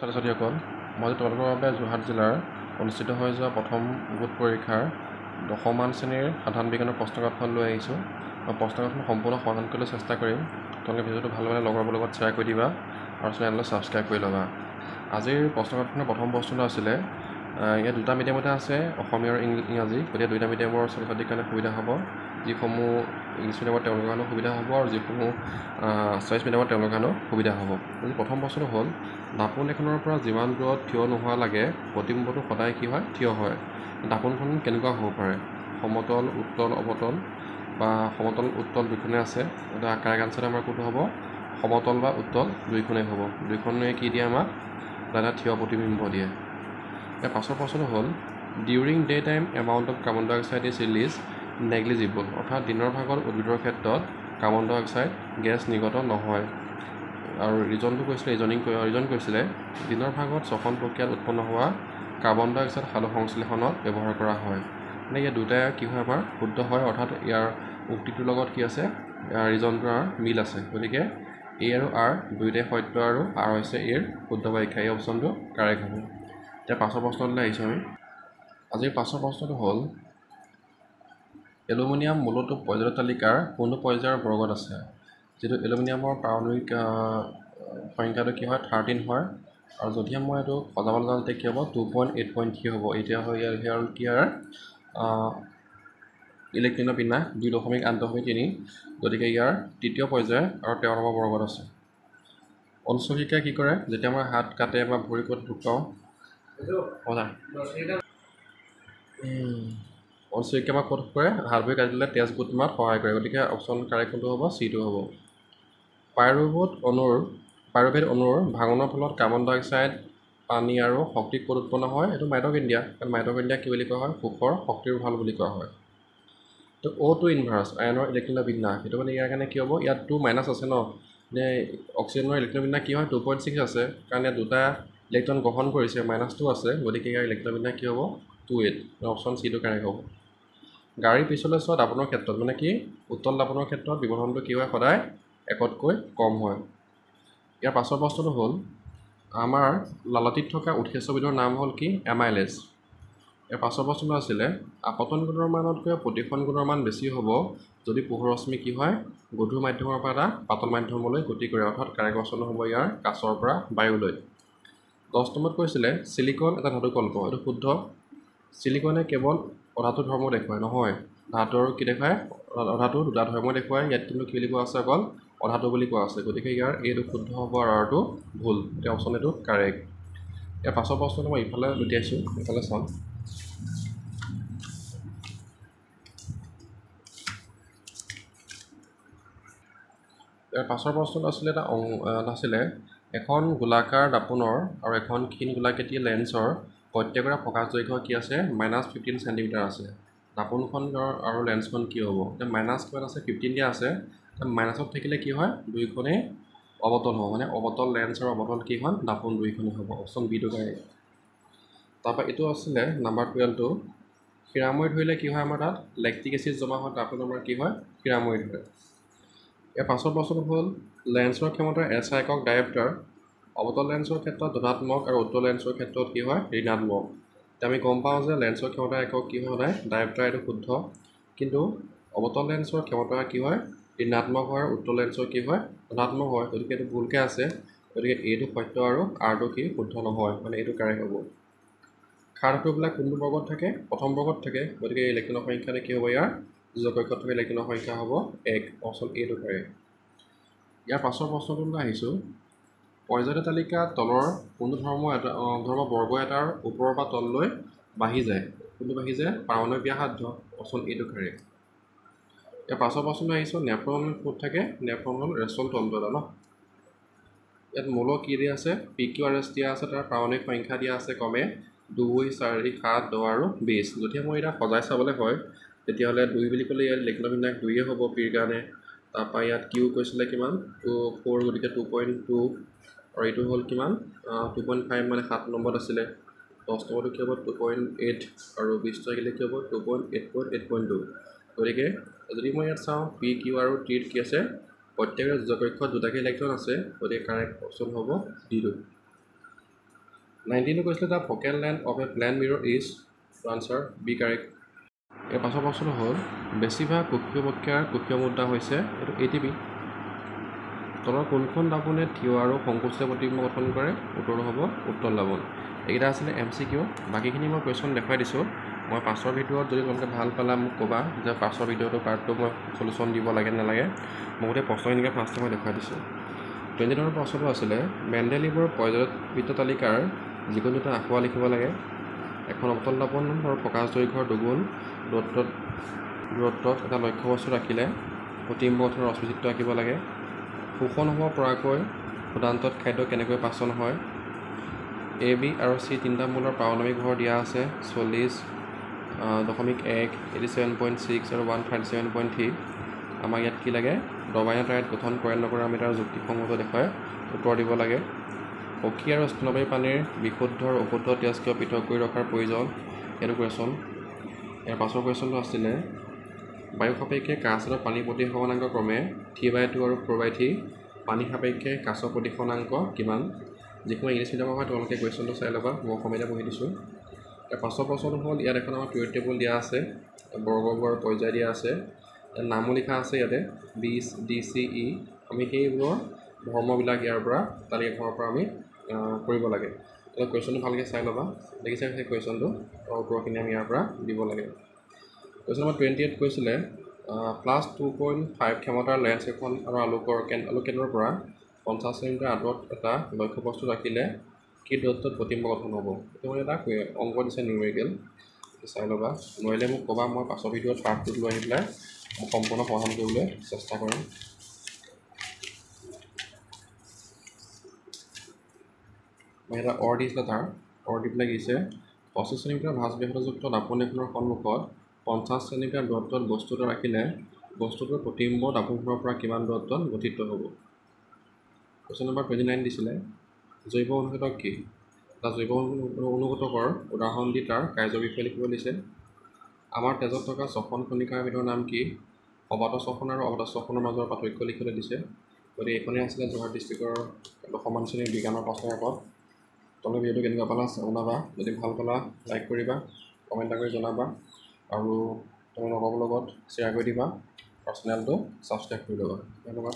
ছাত্ৰ-ছাত্ৰীসকল, মই তোমালোকৰ বাবে যোৰহাট জিলাৰ অনুষ্ঠিত হৈ যোৱা প্ৰথম গোট পৰীক্ষাৰ 10মান শ্ৰেণীৰ সাধাৰণ বিজ্ঞানৰ প্ৰশ্নকাকতখন লৈ আহিছোঁ। মই প্ৰশ্নকাকতখন সম্পূৰ্ণ সমাধান কৰিবলৈ চেষ্টা কৰিম। তোমালোকে ভিডিঅ'টো ভালদৰে লগৰবোৰৰ লগত শ্বেয়াৰ কৰি দিবা আৰু চেনেলটো ছাবস্ক্ৰাইব কৰি ল'বা। আজিৰ প্ৰশ্নকাকতখনৰ প্ৰথম প্ৰশ্নটো আছিলে, ইয়াত দুটা মিডিয়ামতে আছে, অসমীয়া আৰু ইংৰাজী। গতিকে দুইটা মিডিয়ামৰ ছাত্ৰ-ছাত্ৰীৰ কাৰণে সুবিধা হ'ব। যিসমূহ ইংলিছ মিডিয়ামৰ তেওঁলোকৰ কাৰণেও সুবিধা হ'ব আৰু যিসমূহ আছামিছ মিডিয়ামৰ তেওঁলোকৰ কাৰণেও সুবিধা হ'ব। আজি প্ৰথম প্ৰশ্নটো হ'ল, দাপোন এখনৰ পৰা যিমান দূৰত থিয় নোহোৱা লাগে প্ৰতিবিম্বটো সদায় কি হয়? থিয় হয়। দাপোনখন কেনেকুৱা হ'ব পাৰে? সমতল, উত্তল, অৱতল বা সমতল উত্তল দুইখনে আছে। এতিয়া কাৰেক্ট আনচাৰটো আমাৰ কোনটো হ'ব? সমতল বা উত্তল দুইখনেই হ'ব। দুইখনে কি দিয়ে আমাক? এটা থিয় প্ৰতিবিম্ব দিয়ে। ইয়াৰ পাছৰ প্ৰশ্নটো হ'ল, during day time amount of carbon dioxide is release negligible. অৰ্থাৎ দিনৰ ভাগত উদ্ভিদৰ ক্ষেত্ৰত কাৰ্বন ডাই অক্সাইড গেছ নিৰ্গত নহয়। আৰু ৰিজনটো কৈছিলে, ৰিজন কৈছিলে দিনৰ ভাগত শ্বসন প্ৰক্ৰিয়াত উৎপন্ন হোৱা কাৰ্বন ডাই অক্সাইড সালোক সংশ্লেষণত ব্যৱহাৰ কৰা হয়। মানে ইয়াত দুটাই কি হয় আমাৰ শুদ্ধ হয়, অৰ্থাৎ ইয়াৰ উক্তিটোৰ লগত কি আছে? ৰিজনটোৰ মিল আছে। গতিকে এ আৰু আৰ দুয়োটাই সত্য আৰু আৰ হৈছে এৰ শুদ্ধ ব্যাখ্যা। এই অপশ্যনটো কাৰেক্ট হ'ব। এতিয়া পাছৰ প্ৰশ্নটোলৈ আহিছোঁ আমি। আজিৰ পাছৰ প্ৰশ্নটো হ'ল, এলুমিনিয়াম মূলতঃ পৰ্যায়ৰ তালিকাৰ কোনটো পৰ্যায়ৰ বৰ্গত আছে? যিটো এলুমিনিয়ামৰ পাৰমাণৱিক সংখ্যাটো কি হয়? 13 হয়। আৰু যদিহে মই এইটো সজাবলৈ যাওঁ তেতিয়া কি হ'ব? 2.8.3 হ'ব। এতিয়া হয় ইয়াৰ হ'ল কি ইয়াৰ ইলেক্ট্ৰনৰ বিন্যাস 2.8.3। গতিকে ইয়াৰ তৃতীয় পৰ্যায় আৰু 13 নম্বৰ বৰ্গত আছে। অঞ্চলিকাই কি কৰে? যেতিয়া আমাৰ হাত কাটে বা ভৰি ক'ত দুখ পাওঁ, অঞ্চলিকাই আমাক ক'ত কৰে? হাত ভৰি কাটি দিলে তেজ গোট মাত সহায় কৰে। গতিকে অপশ্যন কাৰেক্ট কোনটো হ'ব? চিটো হ'ব। পাইৰুভেট অণুৰ ভাঙনৰ ফলত কাৰ্বন ডাই অক্সাইড, পানী আৰু শক্তি ক'ত উৎপন্ন হয়? এইটো মাইটকণ্ড্ৰিয়া। কাৰণ মাইটকণ্ড্ৰিয়া কি বুলি কোৱা হয়? কোষৰ শক্তিৰ ভাল বুলি কোৱা হয়। তো O2 ইনভাৰ্ছ আয়নৰ ইলেক্ট্ৰনৰ বিন্যাস, সেইটো মানে ইয়াৰ কাৰণে কি হ'ব? ইয়াত 2- আছে ন, নে অক্সিজেনৰ ইলেক্ট্ৰনৰ বিন্যাস কি হয়? 2.6 আছে। কাৰণ ইয়াত দুটা ইলেক্ট্ৰন গ্ৰহণ কৰিছে, -2 আছে। গতিকে ইয়াৰ ইলেক্ট্ৰনৰ বিন্যাস কি হ'ব? 2.8। অপশ্যন চিটো কাৰেক্ট হ'ব। গাড়ীৰ পিছলৈ চোৱা দাপোনৰ ক্ষেত্ৰত মানে কি? উত্তল দাপোনৰ ক্ষেত্ৰত বিবৰ্ধনটো কি হয়? সদায় একতকৈ কম হয়। ইয়াৰ পাছৰ প্ৰশ্নটো হ'ল, আমাৰ লালটিত থকা উৎসেচবিধৰ নাম হ'ল কি? এমাইলেজ। ইয়াৰ পাছৰ প্ৰশ্নটো আছিলে, আপতন গুণৰ মানতকৈ প্ৰতিসন গুণৰ মান বেছি হ'ব যদি পোহৰ ৰশ্মি কি হয়? গধুৰ মাধ্যমৰ পৰা এটা পাতল মাধ্যমলৈ গতি কৰে। অৰ্থাৎ কাৰেক্ট অপশ্যন হ'ব ইয়াৰ কাছৰ পৰা বায়ুলৈ। 10 নম্বৰত কৈছিলে, চিলিকন এটা ধাতুকল্প। এইটো শুদ্ধ। চিলিকনে কেৱল অধাতু ধৰ্ম দেখুৱায় নহয়, ধাতু আৰু কি দেখুৱায়? অধাতু দুটা ধৰ্ম দেখুৱায়। ইয়াত কিন্তু কি বুলি কোৱা আছে? অকল অধাতু বুলি কোৱা আছে। গতিকে ইয়াৰ এইটো শুদ্ধ হ'ব আৰু আৰটো ভুল। এতিয়া অপশ্যন এইটো কাৰেক্ট। ইয়াৰ পাছৰ প্ৰশ্নটো মই ইফালে লুটিয়াইছোঁ, ইফালে চাওঁ। ইয়াৰ পাছৰ প্ৰশ্নটো আছিলে আছিলে এখন গোলাকাৰ দাপোনৰ আৰু এখন ক্ষীণ গোলাকৃতি লেন্সৰ প্ৰত্যেকৰে প্ৰকাশ দৈৰ্ঘ্য কি আছে? -15 চেণ্টিমিটাৰ আছে। দাপোনখন আৰু লেন্সখন কি হ'ব? এতিয়া মাইনাছ কিমান আছে? 15 দিয়া আছে। মাইনাছত থাকিলে কি হয়? দুইখনেই অৱতল হ'ব। মানে অৱতল লেন্স আৰু অৱতল কি হয়? দাপোন দুইখনেই হ'ব। অপশ্যন বিটো কাৰেক্ট। তাৰপৰা এইটো আছিলে নাম্বাৰ 12টো, হীৰাময় ধৰিলে কি হয়? আমাৰ তাত লেক্টিক এচিড জমা হয়, তাৰ ফলত আমাৰ কি হয়? হীৰাময় ধৰে। ইয়াৰ পাছৰ প্ৰশ্নটো হ'ল, লেন্সৰ ক্ষমতাৰ SI একক ডায়েপ্টাৰ অৱতল লেন্সৰ ক্ষেত্ৰত ধনাত্মক আৰু উত্তল লেন্সৰ ক্ষেত্ৰত কি হয়? ঋণাত্মক। এতিয়া আমি গম পাওঁ যে লেন্সৰ ক্ষমতাৰ একক কি হয়? সদায় ডায়েপ্টাৰ। এইটো শুদ্ধ। কিন্তু অৱতল লেন্সৰ ক্ষমতা কি হয়? ঋণাত্মক হয় আৰু উত্তল লেন্সৰ কি হয়? ধনাত্মক হয়। গতিকে এইটো ভুলকৈ আছে। গতিকে এইটো সত্য আৰু আৰটো কি? শুদ্ধ নহয়। মানে এইটো কাৰেক্ট হ'ব। ক্ষাৰ ধাতুবিলাক কোনটো বৰ্গত থাকে? প্ৰথম বৰ্গত থাকে। গতিকে ইলেক্ট্ৰনৰ সংখ্যাটো কি হ'ব? ইয়াৰ যোজক কক্ষত থকা ইলেক্ট্ৰনৰ সংখ্যা হ'ব 1। অপশ্যন এইটো কাৰেক্ট। ইয়াৰ পাছৰ প্ৰশ্নটোলৈ আহিছোঁ, পৰ্যায়ৰ তালিকাত তলৰ কোনটো ধৰ্ম বৰ্গ এটাৰ ওপৰৰ পৰা তললৈ বাঢ়ি যায়? কোনটো বাঢ়ি যায়? পাৰমাণৱিক ব্যাসাৰ্ধ। অপশ্যন এইটো কাৰেক্ট। ইয়াৰ পাছৰ প্ৰশ্নটো আহিছোঁ, নেফ্ৰন ক'ত থাকে? নেফ্ৰন হ'ল ৰেষ্টল তন্ত্ৰ এটা ন। ইয়াত মূলৰ কি দিয়া আছে? PQ আৰু S দিয়া আছে। তাৰ পাৰমাণৱিক সংখ্যা দিয়া আছে ক্ৰমে 2, 4, 7, 10 আৰু 20। যদিহে মই এতিয়া সজাই চাবলৈ হয় তেতিয়াহ'লে 2 বুলি ক'লে ইয়াত ইলেক্ট্ৰনৰ বিন্যাস 2 হ'ব পিৰ কাৰণে। তাৰপৰা ইয়াত কিউ কৈছিলে কিমান? 4, গতিকে 2.2 আৰু এইটো হ'ল কিমান? 2.5 মানে 7 নম্বৰত আছিলে। 10 নম্বৰটো কি হ'ব? 2.8 আৰু 20 থাকিলে কি হ'ব? 2.8.8.2। গতিকে যদি মই ইয়াত চাওঁ PQ আৰু Tত কি আছে? প্ৰত্যেকৰে যোজক কক্ষত দুটাকৈ ইলেক্ট্ৰন আছে। গতিকে কাৰেক্ট অপশ্যন হ'ব ডিটো। 19 কৈছিলে the focal length of a plane mirror is two answer B correct. এই পাছৰ প্ৰশ্নটো হ'ল বেছিভাগ কক্ষীয় প্ৰক্ৰিয়াৰ কক্ষীয় মুদ্ৰা হৈছে এইটো ATP। তলৰ কোনখন দাপোনে থিয় আৰু সংকুচিত প্ৰতিবিম্ব গঠন কৰে? উত্তৰটো হ'ব উত্তল দাপোন। এইকেইটা আছিলে MCQ। বাকীখিনি মই কুৱেশ্যন দেখুৱাই দিছোঁ। মই পাছৰ ভিডিঅ'ত যদি তোমালোকে ভাল পালা মোক ক'বা যে পাছৰ ভিডিঅ'টো পাৰ্টটো মই চলিউশ্যন দিব লাগে নালাগে। মই গোটেই প্ৰশ্নখিনিকে ফাৰ্ষ্টে মই দেখুৱাই দিছোঁ। 20 নম্বৰ প্ৰশ্নটো আছিলে মেণ্ডেলিভৰ পৰ্যায়বৃত্ত তালিকাৰ যিকোনো দুটা আখৰা লিখিব লাগে। এখন অৱতল দাপনৰ প্ৰকাশ দৈৰ্ঘ্যৰ দুগুণ দূৰত্বত এটা লক্ষ্যবস্তু ৰাখিলে প্ৰতিবিম্ব গঠনৰ ৰশ্মিচিত্ৰ আঁকিব লাগে। শোষণ হ'ব পৰাকৈ ক্ষুদান্তত খাদ্য কেনেকৈ পাচন হয়? A, B আৰু C তিনিটা মূলৰ পাৰমাণৱিক ভৰ দিয়া আছে 40.1, 87.6 আৰু 137.3। আমাক ইয়াত কি লাগে? ডবাইনা টায়াৰত গঠন কৰে নকৰে আমি তাৰ যুক্তিসমূহটো দেখুৱাই উত্তৰ দিব লাগে। পক্ষী আৰু স্তন্যপায়ী পানীৰ বিশুদ্ধ আৰু অশুদ্ধ তেজ কিয় পৃথক কৰি ৰখাৰ প্ৰয়োজন? সেইটো কুৱেশ্যন। ইয়াৰ পাছৰ কুৱেশ্যনটো আছিলে বায়ু সাপেক্ষে কাঁচ আৰু পানী প্ৰতিসৰণাংক ক্ৰমে 3/2 আৰু 4/3। পানী সাপেক্ষে কাঁচৰ প্ৰতিসৰণাংক কিমান? যিসমূহ ইংলিছ মিডিয়ামৰ হয় তোমালোকে কুৱেশ্যনটো চাই ল'বা, মই অসমীয়াতে পঢ়ি দিছোঁ। ইয়াৰ পাছৰ প্ৰশ্নটো হ'ল ইয়াত এখন আমাৰ পিৰিয়ড টেবুল দিয়া আছে, বৰ্গবোৰ পৰ্যায় দিয়া আছে, ইয়াত নামো লিখা আছে ইয়াতে B, D, C, E। আমি সেইবোৰৰ ধৰ্মবিলাক ইয়াৰ পৰা তালিকাখনৰ পৰা আমি কৰিব লাগে। তাতে কুৱেশ্যনটো ভালকৈ চাই ল'বা, দেখিছে সেই কুৱেশ্যনটো উত্তৰখিনি আমি ইয়াৰ পৰা দিব লাগে। কুৱেশ্যন নম্বৰ 28 কৈছিলে +2.5 ক্ষমতাৰ লেন্স এখন আৰু আলোক কেন্দ্ৰৰ পৰা 50 চেণ্টিমিটাৰ আঁতৰত এটা লক্ষ্যবস্তু ৰাখিলে কি দূৰত্বত প্ৰতিবিম্ব গঠন হ'ব? এইটো মানে এটা অংক দিছে নিউমেৰিকেল, চাই ল'বা। নোৱাৰিলে মোক ক'বা, মই পাছৰ ভিডিঅ'ত পাৰ্টটোত লৈ আহি পেলাই মই সম্পূৰ্ণ সমাধান কৰিবলৈ চেষ্টা কৰিম। মই এটা দিছিলে তাৰ দি পেলাই দিছে 25 চেণ্টিমিটাৰ ভাঁজ ব্যাসাৰ্ধযুক্ত দাপোন এখনৰ সন্মুখত 50 চেণ্টিমিটাৰ দূৰত্বত বস্তু এটা ৰাখিলে বস্তুটোৰ প্ৰতিবিম্ব দাপোনখনৰ পৰা কিমান দূৰত্বত গঠিত হ'ব? কুৱেশ্যন নম্বৰ 29 দিছিলে জৈৱ অনুঘটক কি? এটা জৈৱ অনুঘটকৰ উদাহৰণ দি তাৰ কাৰ্যৰ বিষয়ে লিখিব দিছে। আমাৰ তেজত থকা 6খন কণিকাবিধৰ নাম কি? অবাত শ্বসন আৰু অবাত শ্বসনৰ মাজৰ পাৰ্থক্য লিখিবলৈ দিছে। গতিকে এইখনেই আছিলে যোৰহাট ডিষ্ট্ৰিক্টৰ 10মান শ্ৰেণীৰ বিজ্ঞানৰ প্ৰশ্নকাকত। তোমালোকে ভিডিঅ'টো কেনেকুৱা পালা জনাবা, যদি ভাল পালা লাইক কৰিবা, কমেণ্ট এটা কৰি জনাবা আৰু তোমালোকৰ লগৰ লগত শ্বেয়াৰ কৰি দিবা আৰু চেনেলটো ছাবস্ক্ৰাইব কৰি ল'বা। ধন্যবাদ।